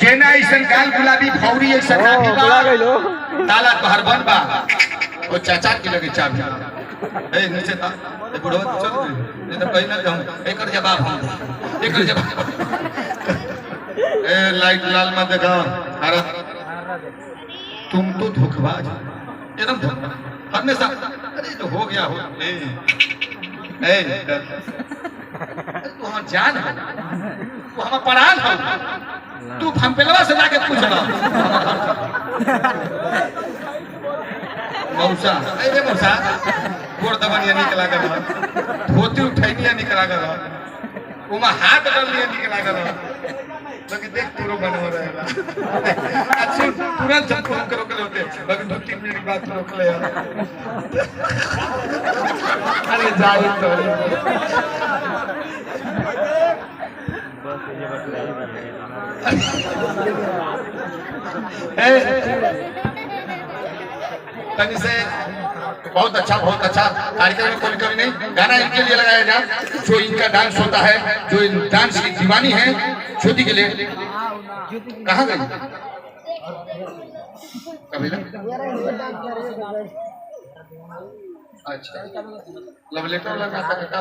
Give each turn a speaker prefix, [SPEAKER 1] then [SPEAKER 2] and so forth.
[SPEAKER 1] जेना ऐसन गाल गुलाबी फौरी ऐसन नाटी बा ताला तोहर बन बा ओ चाचा के लगे चाबी ए नीचे ता ए बुढ़वा चल नहीं तो कहीं ना हम एकर जवाब हम एकर जवाब ए लाइट लाल मत दिखाओ अरे तुम तो धोखेबाज एकदम धोखेबाज हमेशा अरे तो हो गया हो ए तू हम जान है तू हम परान हो तू हम पेलवा से जाके पूछ लो मौसा अरे मौसा गोर दबनिया निकला कर धोती उठैनिया निकला कर उमा हाथ डालिया निकला कर लगे देख तोरो बन हो रहेगा अच्छा तुरंत सबको हम रोक ले होते लगे 2-3 मिनट बाद रोक ले यार अरे जाई तो तनी से बहुत अच्छा कार्यक्रम में कोई कमी नहीं। गाना इनके लिए लगाया जाए जो इनका डांस होता है, जो इन डांस की दीवानी है ज्योति के लिए। कहाँ गई कभी अच्छा लव लेटर लगा था क्या